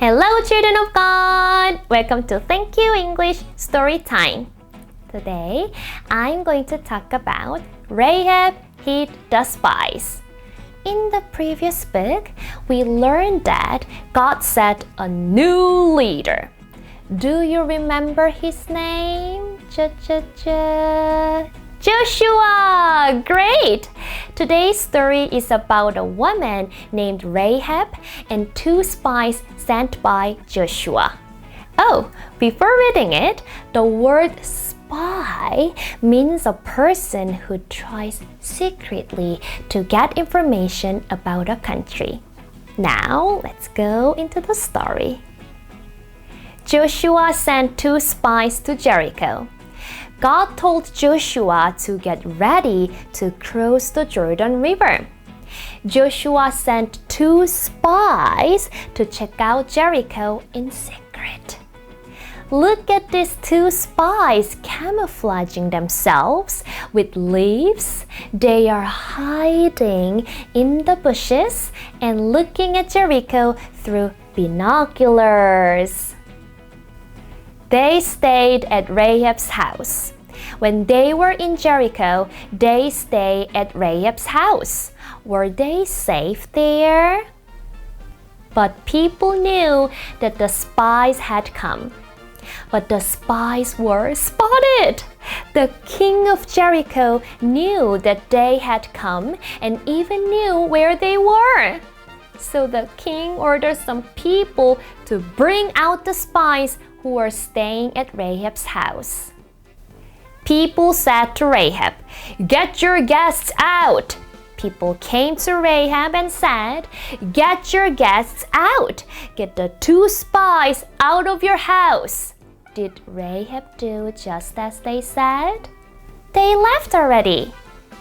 Hello, children of God! Welcome to Thank You English Story Time. Today, I'm going to talk about Rahab hid the spies. In the previous book, we learned that God set a new leader. Do you remember his name? Joshua! Great! Today's story is about a woman named Rahab and two spies sent by Joshua. Oh, before reading it, the word spy means a person who tries secretly to get information about a country. Now, let's go into the story. Joshua sent two spies to Jericho. God told Joshua to get ready to cross the Jordan River. Joshua sent two spies to check out Jericho in secret. Look at these two spies camouflaging themselves with leaves. They are hiding in the bushes and looking at Jericho through binoculars. They stayed at Rahab's house. When they were in Jericho, they stayed at Rahab's house. Were they safe there? But people knew that the spies had come. But the spies were spotted. The king of Jericho knew that they had come and even knew where they were. So the king ordered some people to bring out the spies who were staying at Rahab's house. People said to Rahab, "Get your guests out." People came to Rahab and said, "Get your guests out. Get the two spies out of your house." Did Rahab do just as they said? "They left already,"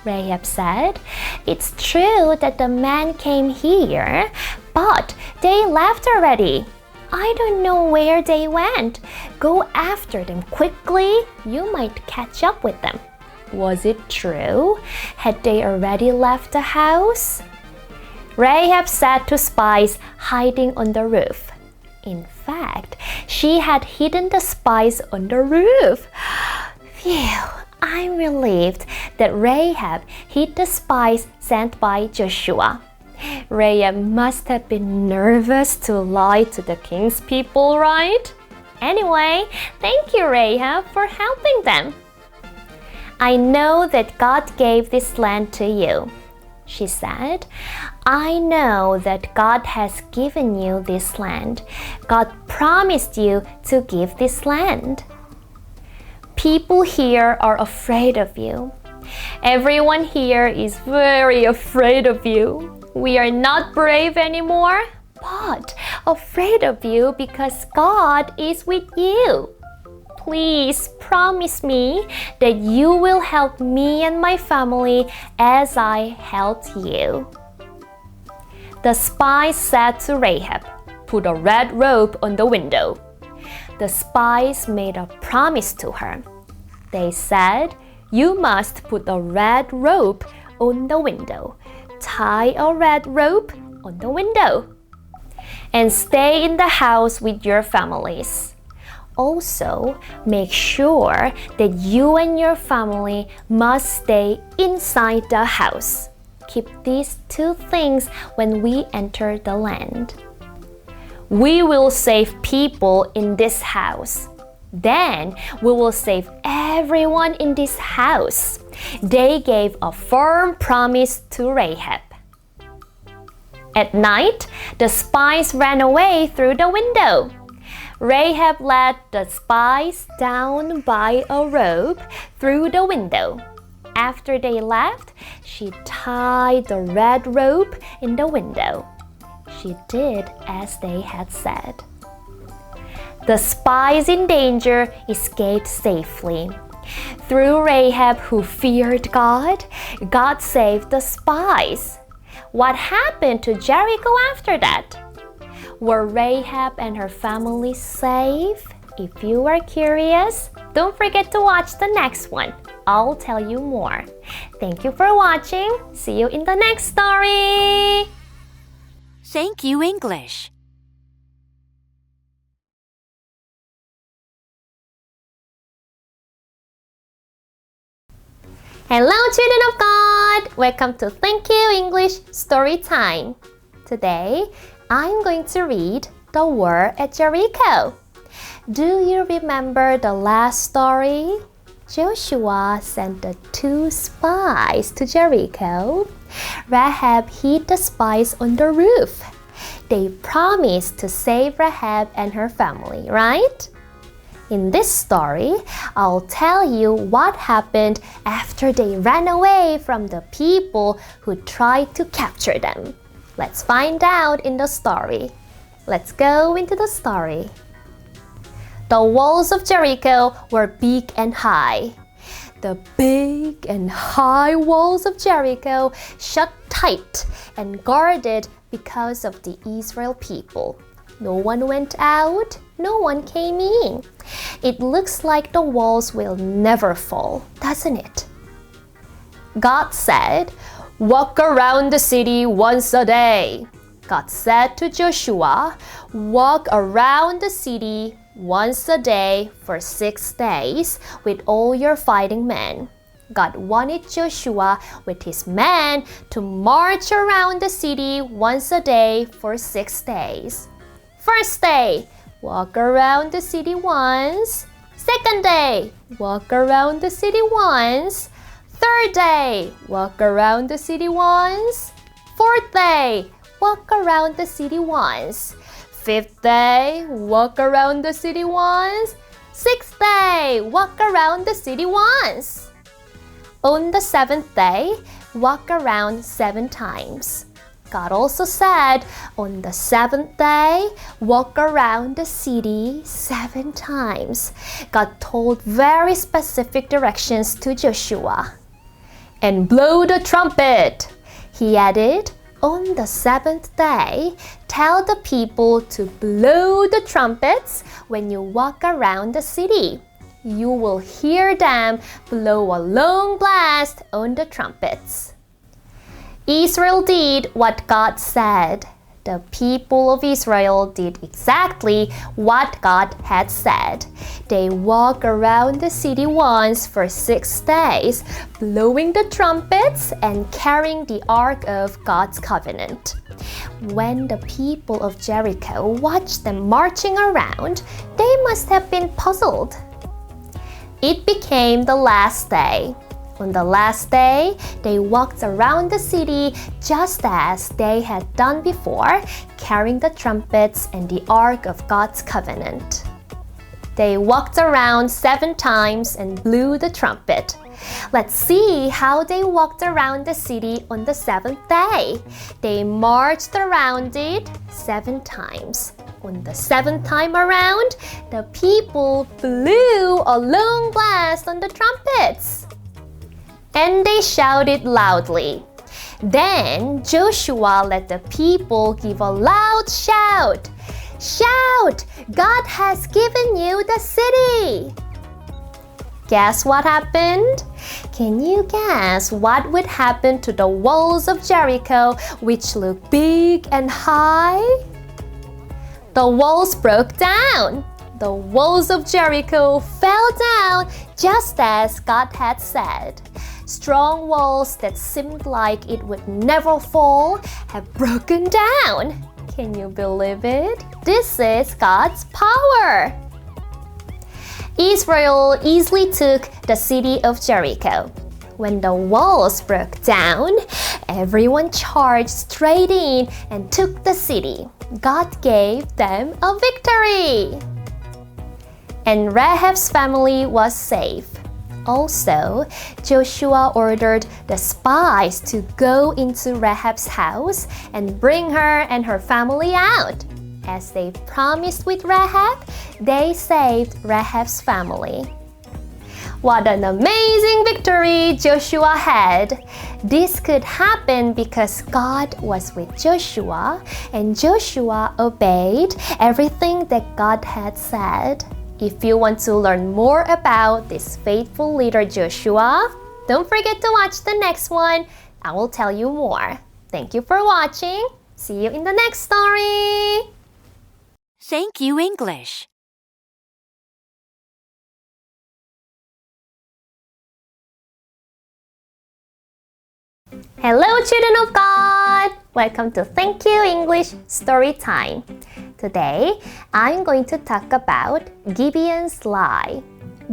Rahab said. "It's true that the men came here, but they left already. I don't know where they went. Go after them quickly. You might catch up with them." Was it true? Had they already left the house? Rahab said to spies hiding on the roof. In fact, she had hidden the spies on the roof. Phew, I'm relieved that Rahab hid the spies sent by Joshua. Rahab must have been nervous to lie to the king's people, right? Anyway, thank you, Rahab, for helping them. "I know that God gave this land to you," she said. "I know that God has given you this land. God promised you to give this land. People here are afraid of you. Everyone here is very afraid of you. We are not brave anymore, but afraid of you because God is with you. Please promise me that you will help me and my family as I helped you." The spies said to Rahab, "Put a red rope on the window." The spies made a promise to her. They said, "You must put a red rope on the window. Tie a red rope on the window. And stay in the house with your families. Also, make sure that you and your family must stay inside the house. Keep these two things when we enter the land. We will save people in this house. Then we will save everyone in this house." They gave a firm promise to Rahab. At night, the spies ran away through the window. Rahab led the spies down by a rope through the window. After they left, she tied the red rope in the window. She did as they had said. The spies in danger escaped safely. Through Rahab, who feared God, God saved the spies. What happened to Jericho after that? Were Rahab and her family safe? If you are curious, don't forget to watch the next one. I'll tell you more. Thank you for watching. See you in the next story. Thank you, English. Hello, children of God! Welcome to 땡큐 English story time. Today, I'm going to read the war at Jericho. Do you remember the last story? Joshua sent the 2 spies to Jericho. Rahab hid the spies on the roof. They promised to save Rahab and her family, right? In this story, I'll tell you what happened after they ran away from the people who tried to capture them. Let's find out in the story. Let's go into the story. The walls of Jericho were big and high. The big and high walls of Jericho shut tight and guarded because of the Israel people. No one went out, no one came in. It looks like the walls will never fall, doesn't it? God said, "Walk around the city once a day." God said to Joshua, "Walk around the city once a day for 6 days with all your fighting men." God wanted Joshua with his men to march around the city once a day for 6 days. First day, walk around the city once. Second day, walk around the city once. Third day, walk around the city once. Fourth day, walk around the city once. Fifth day, walk around the city once. Sixth day, walk around the city once. On the 7th day, walk around 7 times. God also said, on the 7th day, walk around the city 7 times. God told very specific directions to Joshua. And blow the trumpet. He added, on the 7th day, tell the people to blow the trumpets when you walk around the city. You will hear them blow a long blast on the trumpets. Israel did what God said. The people of Israel did exactly what God had said. They walked around the city once for 6 days, blowing the trumpets and carrying the Ark of God's covenant. When the people of Jericho watched them marching around, they must have been puzzled. It became the last day. On the last day, they walked around the city just as they had done before, carrying the trumpets and the Ark of God's covenant. They walked around 7 times and blew the trumpet. Let's see how they walked around the city on the 7th day. They marched around it 7 times. On the 7th time around, the people blew a long blast on the trumpets. And they shouted loudly. Then Joshua let the people give a loud shout. Shout! God has given you the city! Guess what happened? Can you guess what would happen to the walls of Jericho, which look big and high? The walls broke down. The walls of Jericho fell down just as God had said. Strong walls that seemed like it would never fall have broken down. Can you believe it? This is God's power. Israel easily took the city of Jericho. When the walls broke down, everyone charged straight in and took the city. God gave them a victory. And Rahab's family was safe. Also, Joshua ordered the spies to go into Rahab's house and bring her and her family out. As they promised with Rahab, they saved Rahab's family. What an amazing victory Joshua had! This could happen because God was with Joshua and Joshua obeyed everything that God had said. If you want to learn more about this faithful leader Joshua, don't forget to watch the next one. I will tell you more. Thank you for watching. See you in the next story. Thank you, English. Hello, children of God! Welcome to Thank You English Story Time. Today, I'm going to talk about Gibeon's lie.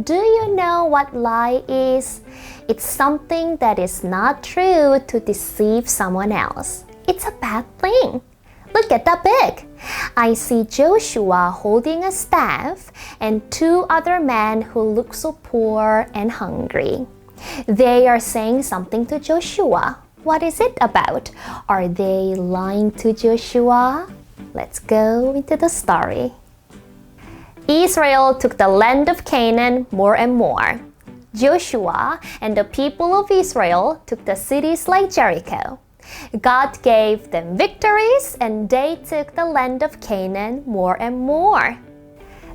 Do you know what lie is? It's something that is not true to deceive someone else. It's a bad thing. Look at the book. I see Joshua holding a staff and two other men who look so poor and hungry. They are saying something to Joshua. What is it about? Are they lying to Joshua? Let's go into the story. Israel took the land of Canaan more and more. Joshua and the people of Israel took the cities like Jericho. God gave them victories and they took the land of Canaan more and more.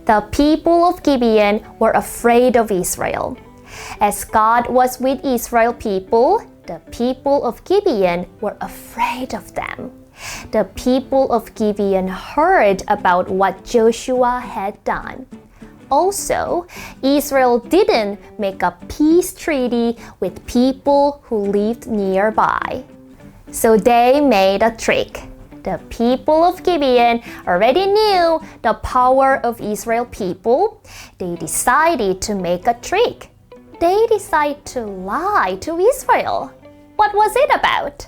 The people of Gibeon were afraid of Israel. As God was with Israel people, the people of Gibeon were afraid of them. The people of Gibeon heard about what Joshua had done. Also, Israel didn't make a peace treaty with people who lived nearby. So they made a trick. The people of Gibeon already knew the power of Israel people. They decided to make a trick. They decided to lie to Israel. What was it about?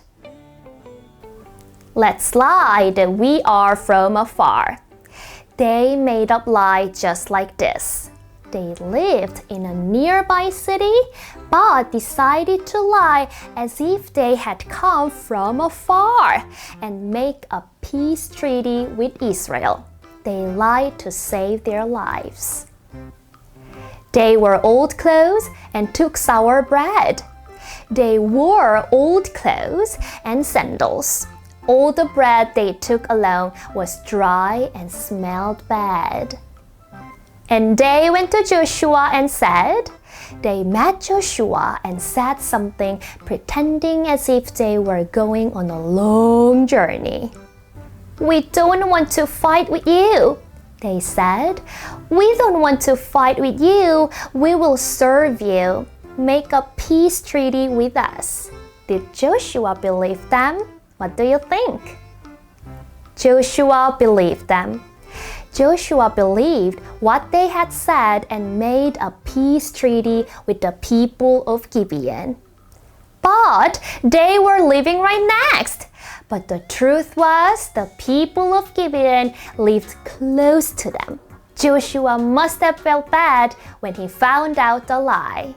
Let's lie that we are from afar. They made up lie just like this. They lived in a nearby city, but decided to lie as if they had come from afar and make a peace treaty with Israel. They lied to save their lives. They wore old clothes and took sour bread. They wore old clothes and sandals. All the bread they took along was dry and smelled bad. And they went to Joshua and said, they met Joshua and said something pretending as if they were going on a long journey. We don't want to fight with you, they said. We don't want to fight with you. We will serve you. Make a peace treaty with us. Did Joshua believe them? What do you think? Joshua believed them. Joshua believed what they had said and made a peace treaty with the people of Gibeon. But they were living right next. But the truth was the people of Gibeon lived close to them. Joshua must have felt bad when he found out the lie.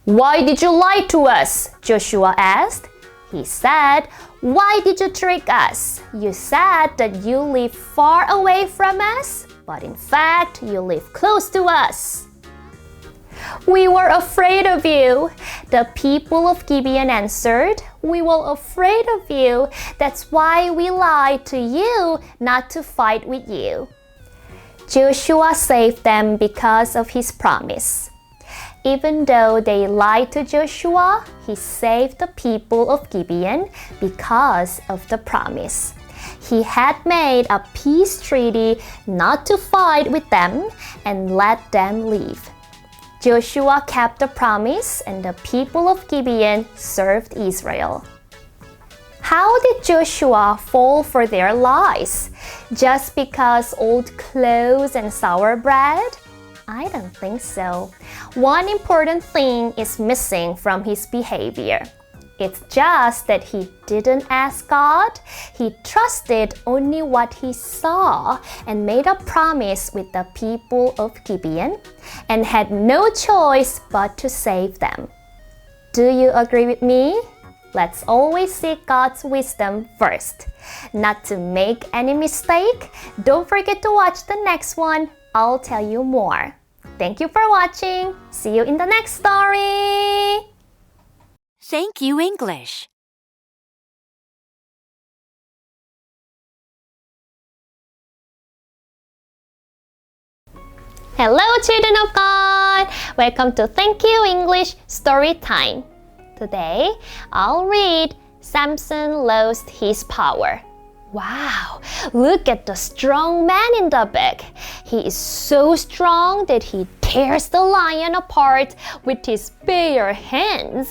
Why did you lie to us? Joshua asked. He said, why did you trick us? You said that you live far away from us, but in fact, you live close to us. We were afraid of you. The people of Gibeon answered, we were afraid of you. That's why we lied to you not to fight with you. Joshua saved them because of his promise. Even though they lied to Joshua, he saved the people of Gibeon because of the promise. He had made a peace treaty not to fight with them and let them leave. Joshua kept the promise and the people of Gibeon served Israel. How did Joshua fall for their lies? Just because old clothes and sour bread? I don't think so. One important thing is missing from his behavior. It's just that he didn't ask God. He trusted only what he saw and made a promise with the people of Gibeon and had no choice but to save them. Do you agree with me? Let's always seek God's wisdom first. Not to make any mistake, don't forget to watch the next one. I'll tell you more. Thank you for watching. See you in the next story. Thank you, English. Hello, children of God. Welcome to Thank You English Story Time. Today, I'll read Samson Lost His Power. Wow, look at the strong man in the book. He is so strong that he tears the lion apart with his bare hands.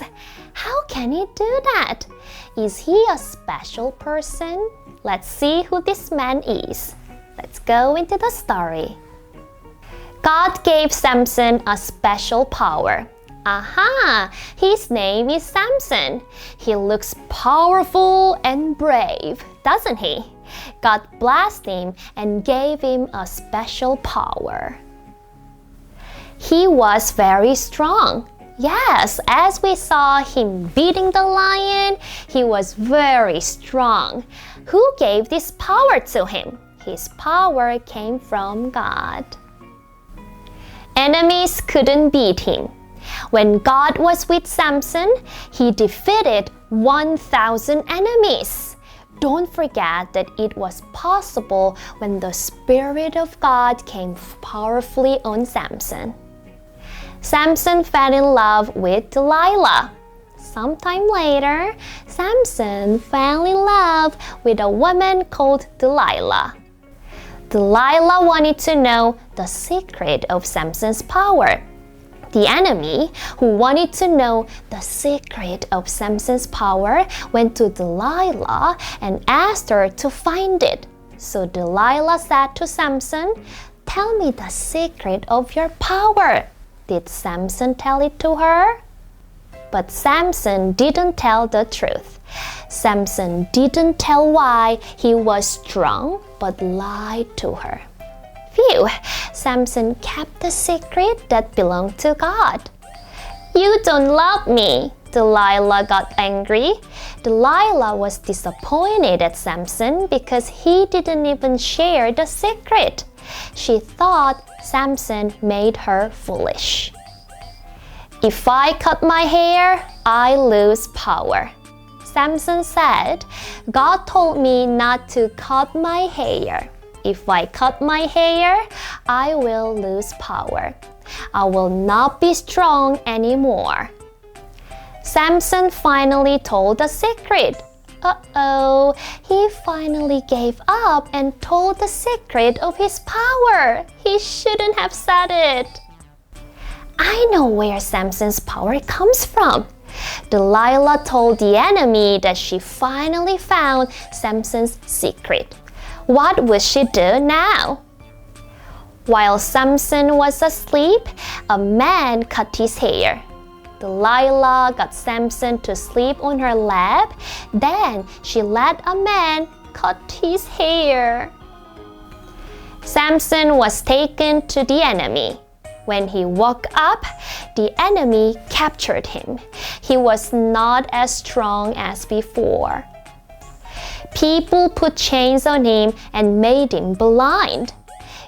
How can he do that? Is he a special person? Let's see who this man is. Let's go into the story. God gave Samson a special power. Aha! His name is Samson. He looks powerful and brave, doesn't he? God blessed him and gave him a special power. He was very strong. Yes, as we saw him beating the lion, he was very strong. Who gave this power to him? His power came from God. Enemies couldn't beat him. When God was with Samson, he defeated 1,000 enemies. Don't forget that it was possible when the Spirit of God came powerfully on Samson. Samson fell in love with Delilah. Sometime later, Samson fell in love with a woman called Delilah. Delilah wanted to know the secret of Samson's power. The enemy, who wanted to know the secret of Samson's power, went to Delilah and asked her to find it. So Delilah said to Samson, "Tell me the secret of your power." Did Samson tell it to her? But Samson didn't tell the truth. Samson didn't tell why he was strong, but lied to her. Phew, Samson kept the secret that belonged to God. "You don't love me," Delilah got angry. Delilah was disappointed at Samson because he didn't even share the secret. She thought Samson made her foolish. "If I cut my hair, I lose power." Samson said, "God told me not to cut my hair. If I cut my hair, I will lose power. I will not be strong anymore." Samson finally told the secret. Uh-oh, he finally gave up and told the secret of his power. He shouldn't have said it. I know where Samson's power comes from. Delilah told the enemy that she finally found Samson's secret. What would she do now? While Samson was asleep, a man cut his hair. Delilah got Samson to sleep on her lap. Then she let a man cut his hair. Samson was taken to the enemy. When he woke up, the enemy captured him. He was not as strong as before. People put chains on him and made him blind.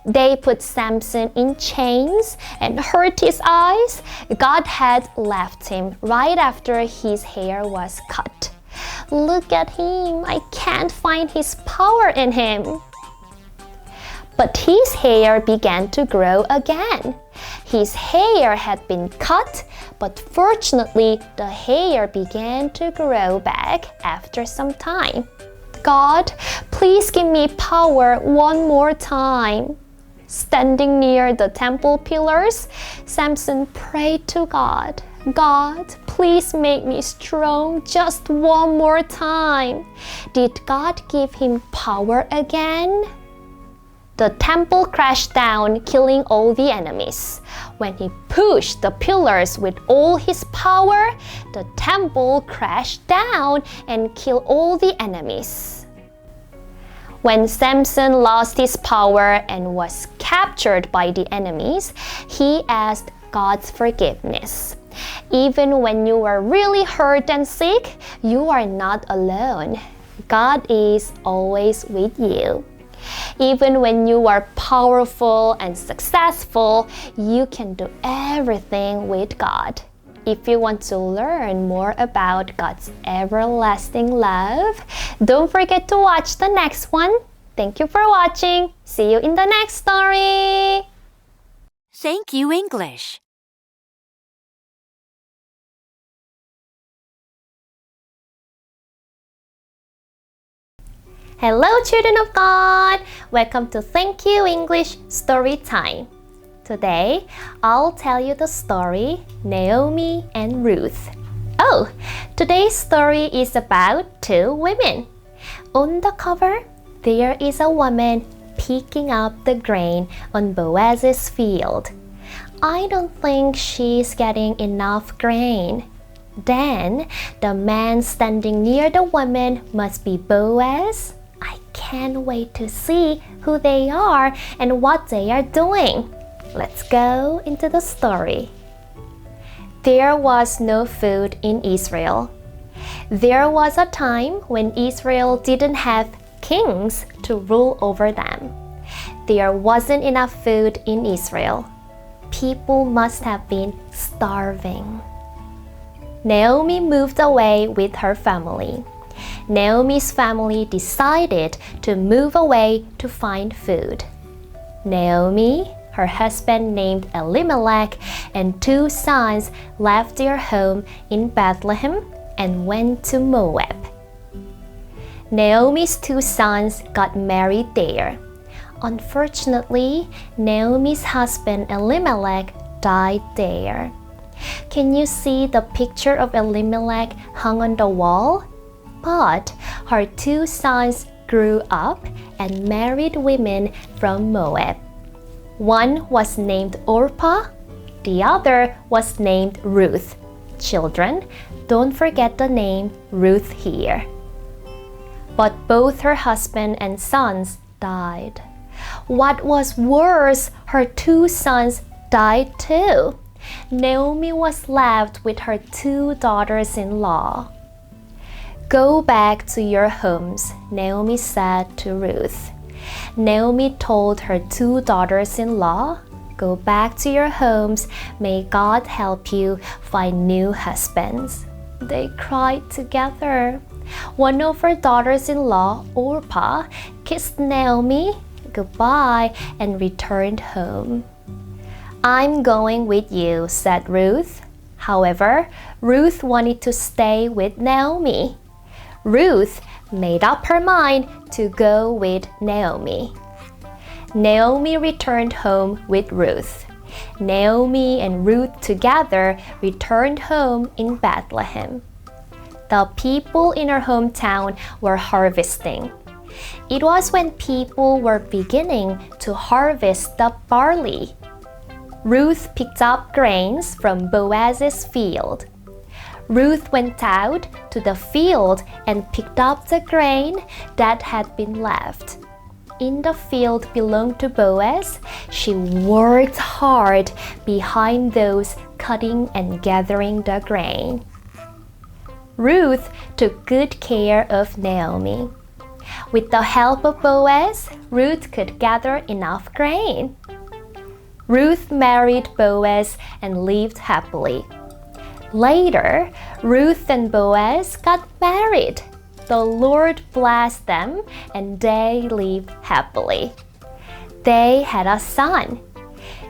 They put Samson in chains and hurt his eyes. God had left him right after his hair was cut. Look at him. I can't find his power in him. But his hair began to grow again. His hair had been cut, but fortunately, the hair began to grow back after some time. God, please give me power one more time. Standing near the temple pillars, Samson prayed to God. God, please make me strong just one more time. Did God give him power again? The temple crashed down, killing all the enemies. When he pushed the pillars with all his power, the temple crashed down and killed all the enemies. When Samson lost his power and was captured by the enemies, he asked God's forgiveness. Even when you are really hurt and sick, you are not alone. God is always with you. Even when you are powerful and successful, you can do everything with God. If you want to learn more about God's everlasting love, don't forget to watch the next one. Thank you for watching. See you in the next story. Thank you, English. Hello, children of God! Welcome to Thank You English Story Time. Today, I'll tell you the story Naomi and Ruth. Oh, So, today's story is about two women. On the cover, there is a woman picking up the grain on Boaz's field. I don't think she's getting enough grain. Then, the man standing near the woman must be Boaz. I can't wait to see who they are and what they are doing. Let's go into the story. There was no food in Israel. There was a time when Israel didn't have kings to rule over them. There wasn't enough food in Israel. People must have been starving. Naomi moved away with her family. Naomi's family decided to move away to find food. Naomi, her husband named Elimelech, and two sons left their home in Bethlehem and went to Moab. Naomi's two sons got married there. Unfortunately, Naomi's husband Elimelech died there. Can you see the picture of Elimelech hung on the wall? But her two sons grew up and married women from Moab. One was named Orpah, the other was named Ruth. Children, don't forget the name Ruth here. But both her husband and sons died. What was worse, her two sons died too. Naomi was left with her two daughters-in-law. Go back to your homes, Naomi said to Ruth. Naomi told her two daughters-in-law, go back to your homes. May God help you find new husbands. They cried together. One of her daughters-in-law, Orpah, kissed Naomi goodbye and returned home. I'm going with you, said Ruth. However, Ruth wanted to stay with Naomi. Ruth made up her mind to go with Naomi. Naomi returned home with Ruth. Naomi and Ruth together returned home in Bethlehem. The people in her hometown were harvesting. It was when people were beginning to harvest the barley. Ruth picked up grains from Boaz's field. Ruth went out to the field and picked up the grain that had been left. In the field belonged to Boaz, she worked hard behind those cutting and gathering the grain. Ruth took good care of Naomi. With the help of Boaz, Ruth could gather enough grain. Ruth married Boaz and lived happily. Later, Ruth and Boaz got married. The Lord blessed them and they lived happily. They had a son.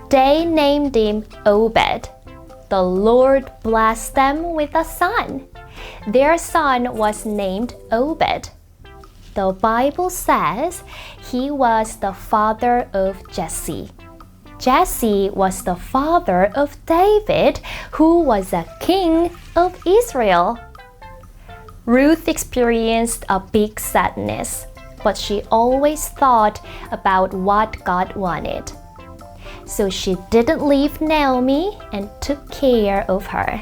They named him Obed. The Lord blessed them with a son. Their son was named Obed. The Bible says he was the father of Jesse. Jesse was the father of David, who was a king of Israel. Ruth experienced a big sadness, but she always thought about what God wanted. So she didn't leave Naomi and took care of her.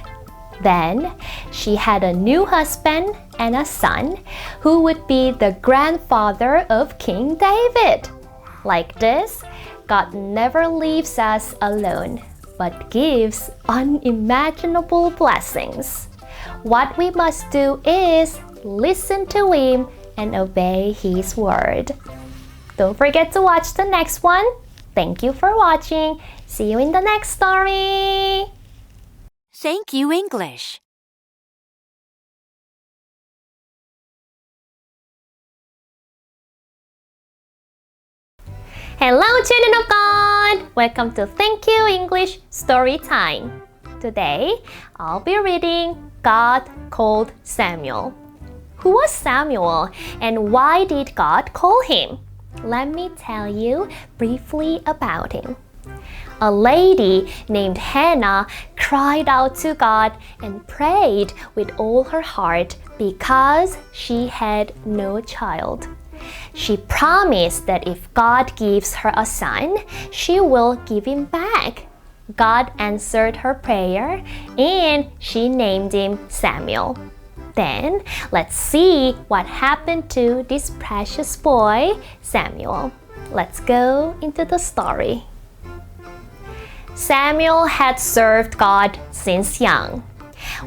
Then she had a new husband and a son who would be the grandfather of King David. Like this, God never leaves us alone, but gives unimaginable blessings. What we must do is listen to Him and obey His word. Don't forget to watch the next one. Thank you for watching. See you in the next story. Thank you, English. Hello, children of God! Welcome to Thank You English Story Time. Today, I'll be reading God Called Samuel. Who was Samuel and why did God call him? Let me tell you briefly about him. A lady named Hannah cried out to God and prayed with all her heart because she had no child. She promised that if God gives her a son, she will give him back. God answered her prayer and she named him Samuel. Then, let's see what happened to this precious boy, Samuel. Let's go into the story. Samuel had served God since young.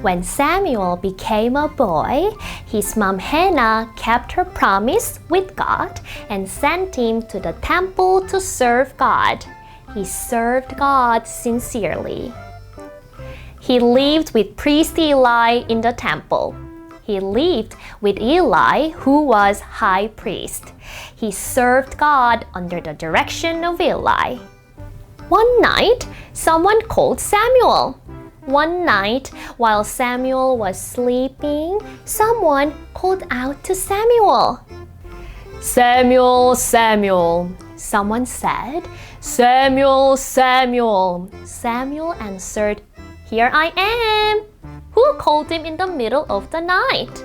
When Samuel became a boy, his mom Hannah kept her promise with God and sent him to the temple to serve God. He served God sincerely. He lived with priest Eli in the temple. He lived with Eli, who was high priest. He served God under the direction of Eli. One night, someone called Samuel. One night, while Samuel was sleeping, someone called out to Samuel. Samuel, Samuel. Someone said, Samuel, Samuel. Samuel answered, Here I am. Who called him in the middle of the night?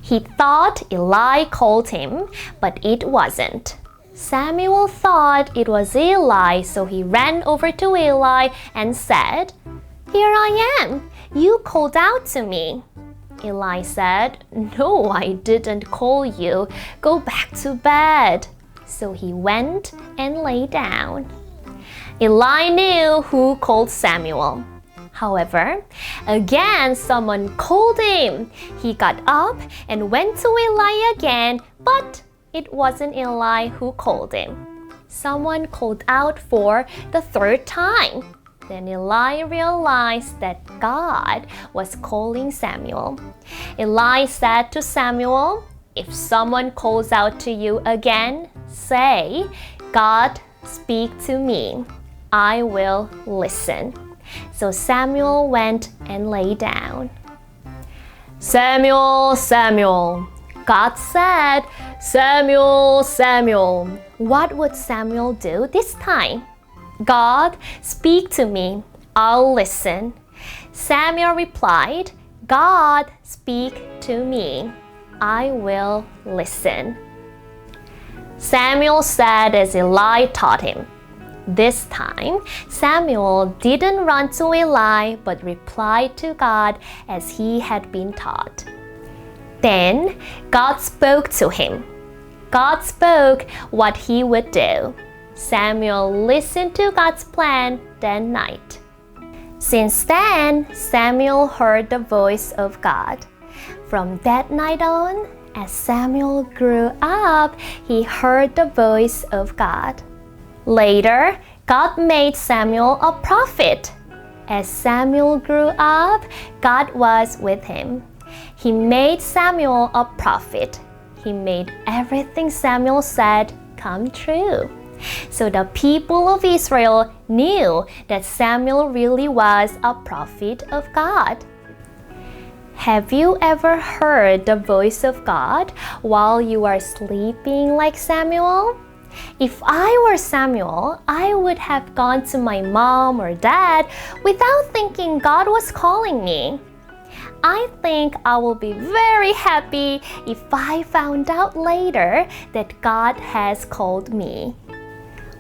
He thought Eli called him, but it wasn't. Samuel thought it was Eli, so he ran over to Eli and said, Here I am. You called out to me. Eli said, No, I didn't call you. Go back to bed. So he went and lay down. Eli knew who called Samuel. However, again someone called him. He got up and went to Eli again, but it wasn't Eli who called him. Someone called out for the third time. Then Eli realized that God was calling Samuel. Eli said to Samuel, If someone calls out to you again, say, God, speak to me. I will listen. So Samuel went and lay down. Samuel, Samuel. God said, Samuel, Samuel. What would Samuel do this time? God, speak to me. I'll listen. Samuel replied, God, speak to me. I will listen. Samuel said as Eli taught him. This time, Samuel didn't run to Eli but replied to God as he had been taught. Then God spoke to him. God spoke what he would do. Samuel listened to God's plan that night. Since then, Samuel heard the voice of God. From that night on, as Samuel grew up, he heard the voice of God. Later, God made Samuel a prophet. As Samuel grew up, God was with him. He made Samuel a prophet. He made everything Samuel said come true. So the people of Israel knew that Samuel really was a prophet of God. Have you ever heard the voice of God while you are sleeping like Samuel? If I were Samuel, I would have gone to my mom or dad without thinking God was calling me. I think I will be very happy if I found out later that God has called me.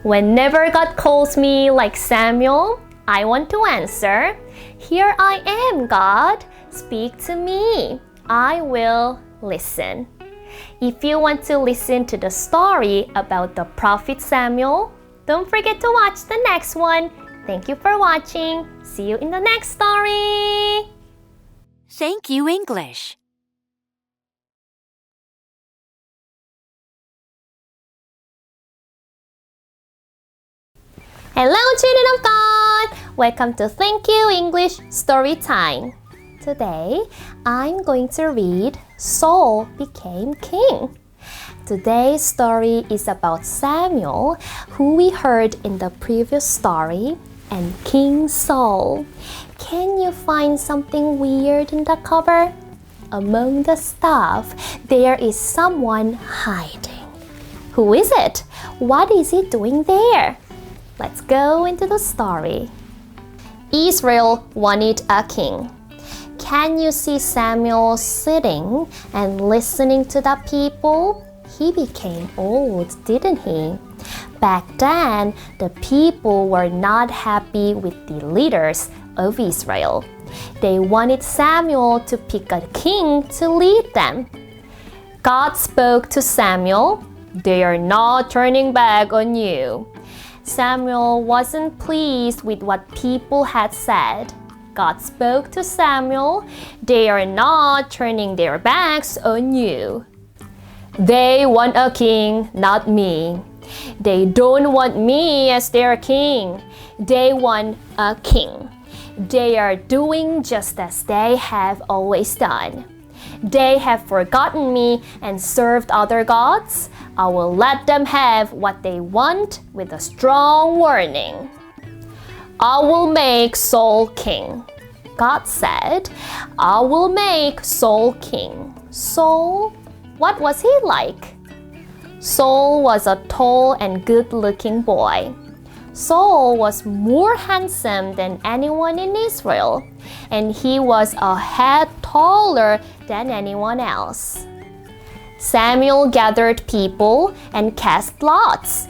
Whenever God calls me like Samuel, I want to answer, Here I am, God. Speak to me. I will listen. If you want to listen to the story about the prophet Samuel, don't forget to watch the next one. Thank you for watching. See you in the next story. Thank you, English. Hello, children of God! Welcome to Thank You English Story Time. Today, I'm going to read Saul Became King. Today's story is about Samuel, who we heard in the previous story, and King Saul. Can you find something weird in the cover? Among the stuff, there is someone hiding. Who is it? What is he doing there? Let's go into the story. Israel wanted a king. Can you see Samuel sitting and listening to the people? He became old, didn't he? Back then, the people were not happy with the leaders of Israel. They wanted Samuel to pick a king to lead them. God spoke to Samuel, "They are not turning back on you." Samuel wasn't pleased with what people had said. God spoke to Samuel, "They are not turning their backs on you." They want a king, not me. They don't want me as their king. They want a king. They are doing just as they have always done. They have forgotten me and served other gods. I will let them have what they want with a strong warning. I will make Saul king. God said, I will make Saul king. Saul, what was he like? Saul was a tall and good-looking boy. Saul was more handsome than anyone in Israel, and he was a head taller than anyone else. Samuel gathered people and cast lots.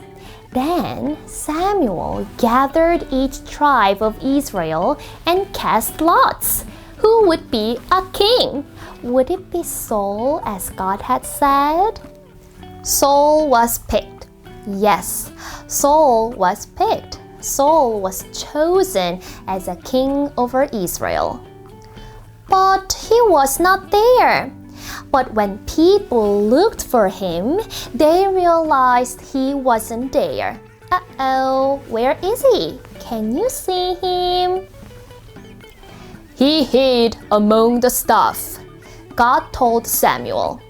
Then Samuel gathered each tribe of Israel and cast lots. Who would be a king? Would it be Saul as God had said? Saul was picked. Yes, Saul was picked. Saul was chosen as a king over Israel. But he was not there. But when people looked for him, they realized he wasn't there. Uh-oh, where is he? Can you see him? He hid among the stuff, God told Samuel.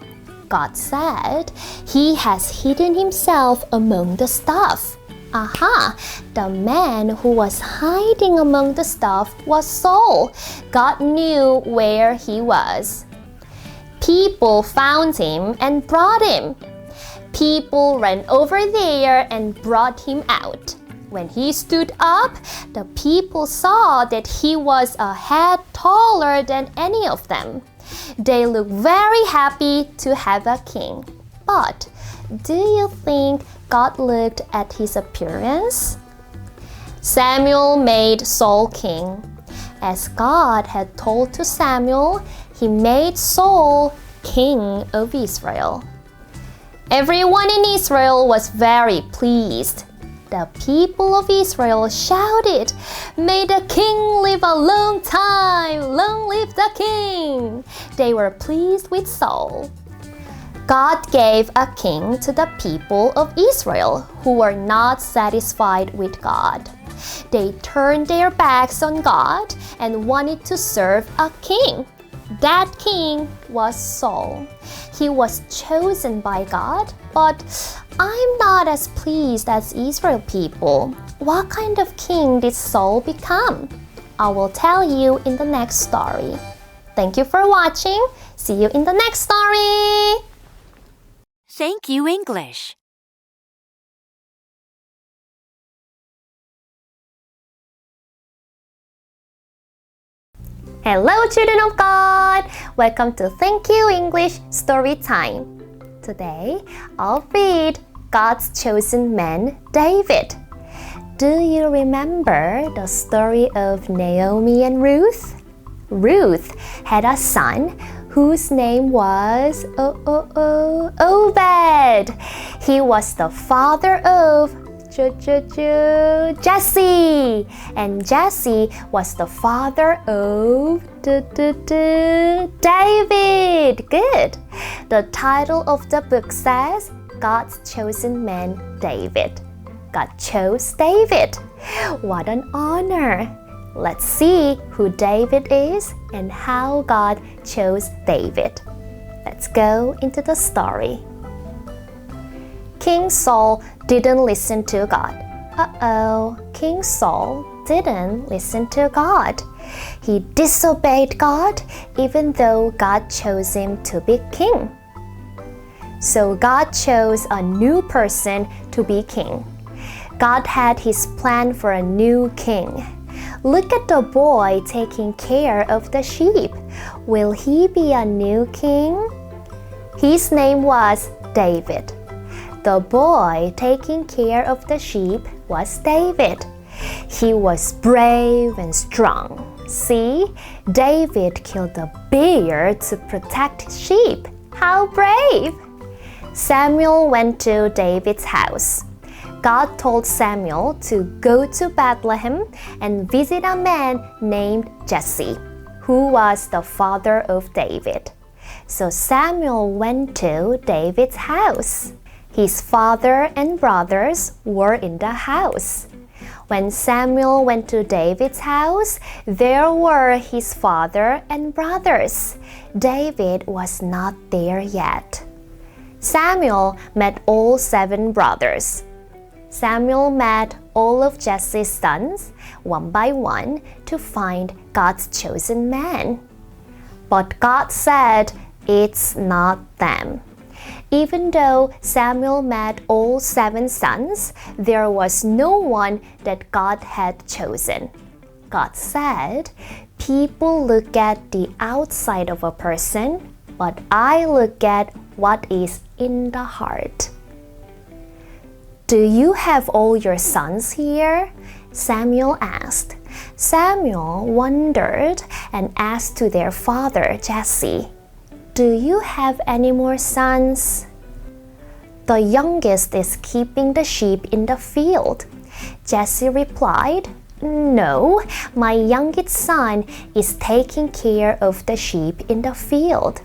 God said, he has hidden himself among the stuff. Aha! The man who was hiding among the stuff was Saul. God knew where he was. People found him and brought him. People ran over there and brought him out. When he stood up, the people saw that he was a head taller than any of them. They looked very happy to have a king. But do you think God looked at his appearance? Samuel made Saul king. As God had told to Samuel, he made Saul king of Israel. Everyone in Israel was very pleased. The people of Israel shouted, "May the king live a long time! Long live the king!" They were pleased with Saul. God gave a king to the people of Israel who were not satisfied with God. They turned their backs on God and wanted to serve a king. That king was Saul. He was chosen by God, but I'm not as pleased as Israel people. What kind of king did Saul become? I will tell you in the next story. Thank you for watching. See you in the next story. Thank you, English. Hello, children of God! Welcome to Thank You English Story Time. Today, I'll read God's chosen man, David. Do you remember the story of Naomi and Ruth? Ruth had a son whose name was Obed. He was the father of Jesse, and Jesse was the father of David. Good. The title of the book says God's chosen man, David. God chose David. What an honor. Let's see who David is and how God chose David. Let's go into the story. King Saul didn't listen to God. King Saul didn't listen to God. He disobeyed God even though God chose him to be king. So God chose a new person to be king. God had his plan for a new king. Look at the boy taking care of the sheep. Will he be a new king? His name was David. The boy taking care of the sheep was David. He was brave and strong. See, David killed a bear to protect his sheep. How brave! Samuel went to David's house. God told Samuel to go to Bethlehem and visit a man named Jesse, who was the father of David. So Samuel went to David's house. His father and brothers were in the house. When Samuel went to David's house, there were his father and brothers. David was not there yet. Samuel met all 7 brothers. Samuel met all of Jesse's sons, one by one, to find God's chosen man. But God said, it's not them. Even though Samuel met all 7 sons, there was no one that God had chosen. God said, people look at the outside of a person, but I look at what is in the heart. Do you have all your sons here? Samuel asked. Samuel wondered and asked to their father Jesse, do you have any more sons? The youngest is keeping the sheep in the field. Jesse replied, no, my youngest son is taking care of the sheep in the field.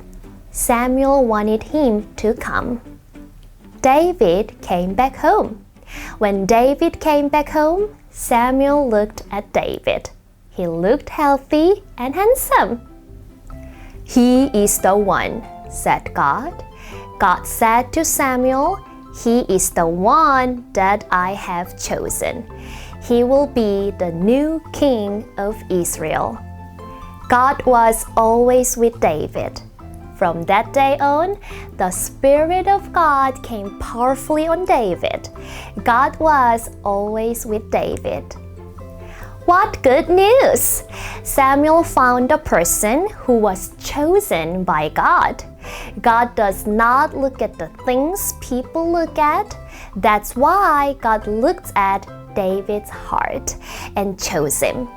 Samuel wanted him to come. David came back home. When David came back home, Samuel looked at David. He looked healthy and handsome. He is the one, said God. God said to Samuel, he is the one that I have chosen. He will be the new king of Israel. God was always with David. From that day on, the Spirit of God came powerfully on David. God was always with David. What good news! Samuel found a person who was chosen by God. God does not look at the things people look at. That's why God looked at David's heart and chose him.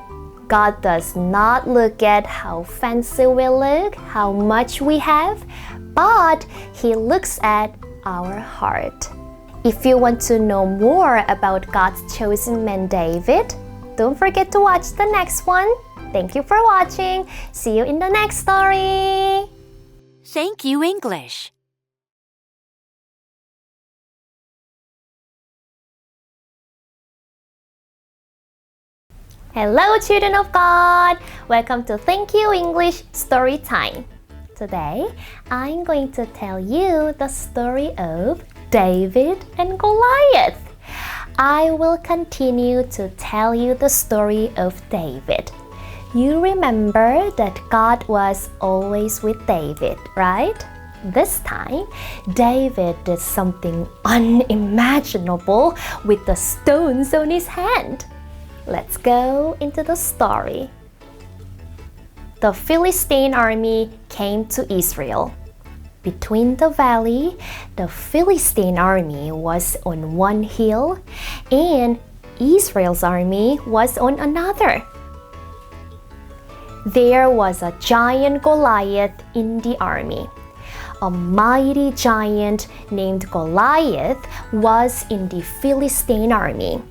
God does not look at how fancy we look, how much we have, but He looks at our heart. If you want to know more about God's chosen man David, don't forget to watch the next one. Thank you for watching. See you in the next story. Thank you, English. Hello, children of God. Welcome to Thank You English Story Time. Today, I'm going to tell you the story of David and Goliath. I will continue to tell you the story of David. You remember that God was always with David, right? This time, David did something unimaginable with the stones on his hand. Let's go into the story. The Philistine army came to Israel. Between the valley, the Philistine army was on one hill and Israel's army was on another. There was a giant Goliath in the army. A mighty giant named Goliath was in the Philistine army.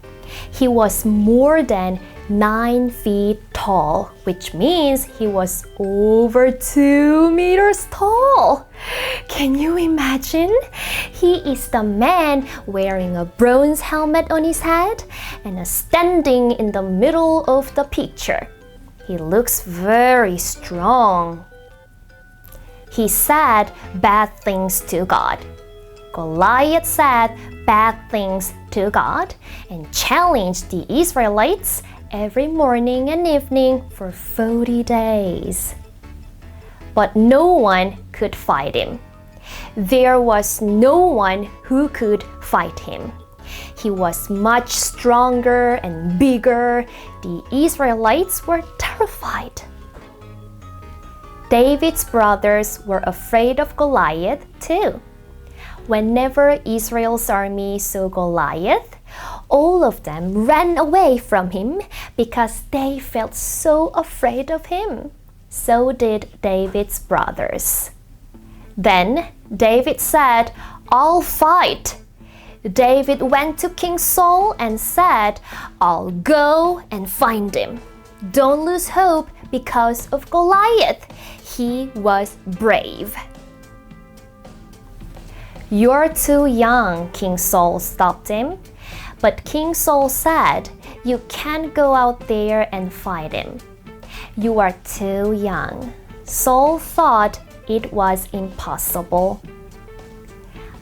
He was more than 9 feet tall, which means he was over 2 meters tall. Can you imagine? He is the man wearing a bronze helmet on his head and standing in the middle of the picture. He looks very strong. He said bad things to God. Goliath said bad things to God and challenged the Israelites every morning and evening for 40 days. But no one could fight him. There was no one who could fight him. He was much stronger and bigger. The Israelites were terrified. David's brothers were afraid of Goliath too. Whenever Israel's army saw Goliath, all of them ran away from him because they felt so afraid of him. So did David's brothers. Then David said, "I'll fight." David went to King Saul and said, "I'll go and find him. Don't lose hope because of Goliath. He was brave." "You're too young," King Saul stopped him. But King Saul said, "You can't go out there and fight him. You are too young." Saul thought it was impossible.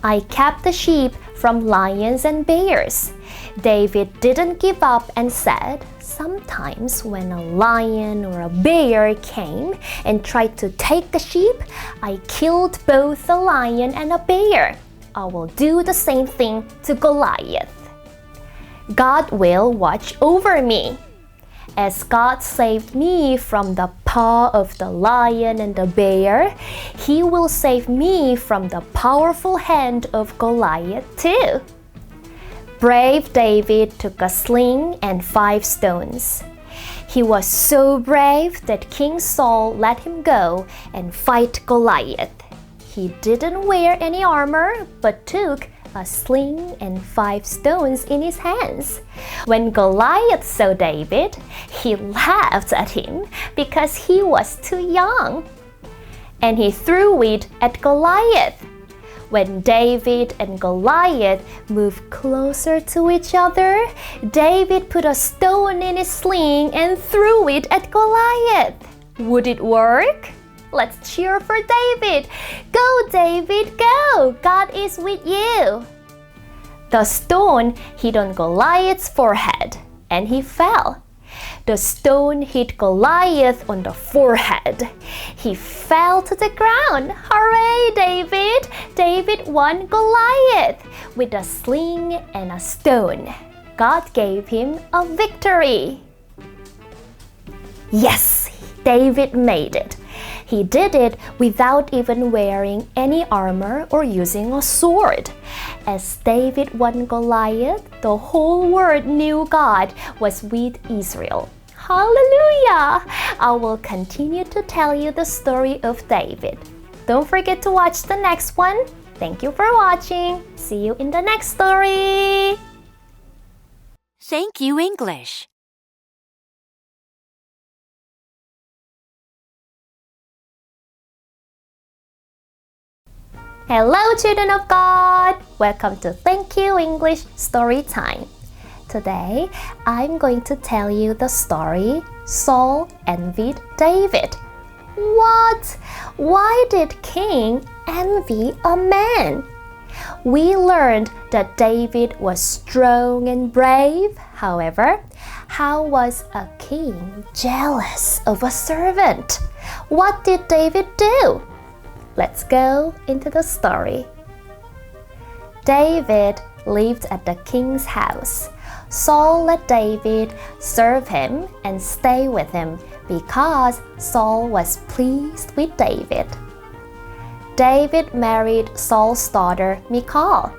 "I kept the sheep from lions and bears." David didn't give up and said, "Sometimes when a lion or a bear came and tried to take the sheep, I killed both a lion and a bear. I will do the same thing to Goliath. God will watch over me. As God saved me from the paw of the lion and the bear, He will save me from the powerful hand of Goliath too." Brave David took a sling and 5 stones. He was so brave that King Saul let him go and fight Goliath. He didn't wear any armor but took a sling and 5 stones in his hands. When Goliath saw David, he laughed at him because he was too young. And he threw it at Goliath. When David and Goliath moved closer to each other, David put a stone in his sling and threw it at Goliath. Would it work? Let's cheer for David. Go, David, go! God is with you. The stone hit on Goliath's forehead, and he fell. The stone hit Goliath on the forehead. He fell to the ground. Hooray, David! David won Goliath with a sling and a stone. God gave him a victory. Yes, David made it. He did it without even wearing any armor or using a sword. As David won Goliath, the whole world knew God was with Israel. Hallelujah! I will continue to tell you the story of David. Don't forget to watch the next one. Thank you for watching. See you in the next story. Thank you, English. Hello, children of God! Welcome to Thank You English Story Time. Today, I'm going to tell you the story Saul envied David. What? Why did king envy a man? We learned that David was strong and brave. However, how was a king jealous of a servant? What did David do? Let's go into the story. David lived at the king's house. Saul let David serve him and stay with him because Saul was pleased with David. David married Saul's daughter Michal.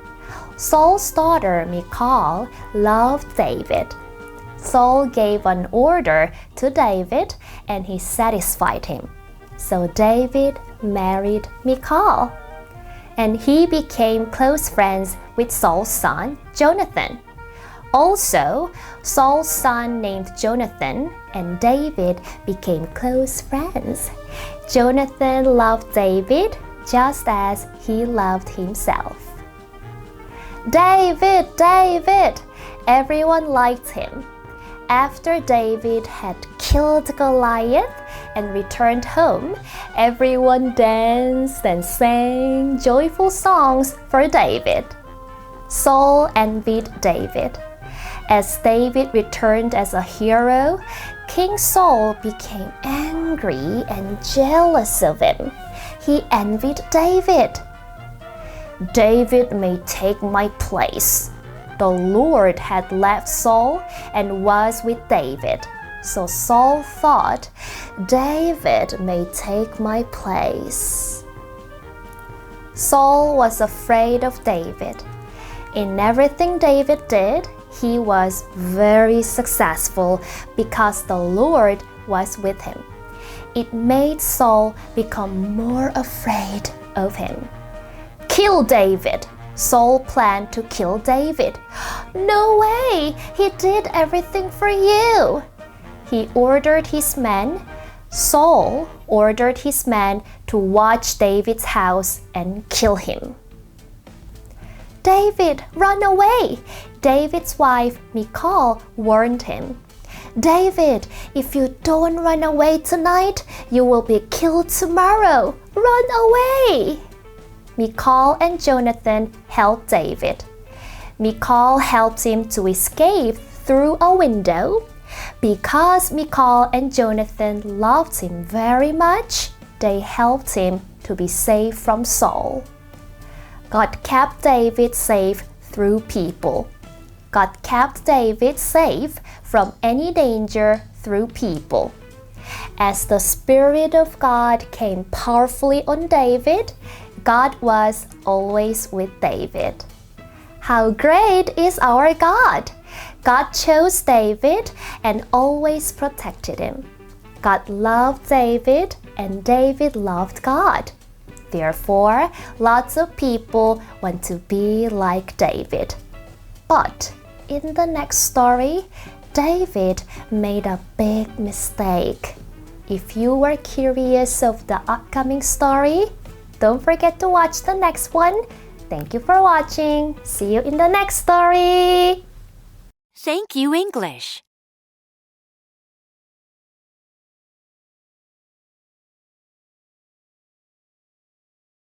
Saul's daughter Michal loved David. Saul gave an order to David and he satisfied him. So David married Michal, and he became close friends with Saul's son, Jonathan. Also, Saul's son named Jonathan and David became close friends. Jonathan loved David just as he loved himself. David, David! Everyone liked him. After David had killed Goliath and returned home, everyone danced and sang joyful songs for David. Saul envied David. As David returned as a hero, King Saul became angry and jealous of him. He envied David. David may take my place. the Lord had left Saul and was with David. So Saul thought, David may take my place. Saul was afraid of David. In everything David did, he was very successful because the Lord was with him. It made Saul become more afraid of him. Kill David! Saul planned to kill David. No way! He did everything for you! He ordered his men. Saul ordered his men to watch David's house and kill him. David, run away! David's wife, Michal, warned him. David, if you don't run away tonight, you will be killed tomorrow. Run away! Michal and Jonathan helped David. Michal helped him to escape through a window. Because Michal and Jonathan loved him very much, they helped him to be safe from Saul. God kept David safe through people. God kept David safe from any danger through people. As the Spirit of God came powerfully on David, God was always with David. How great is our God! God chose David and always protected him. God loved David and David loved God. Therefore, lots of people want to be like David. But in the next story, David made a big mistake. If you were curious of the upcoming story, don't forget to watch the next one. Thank you for watching. See you in the next story. Thank you, English.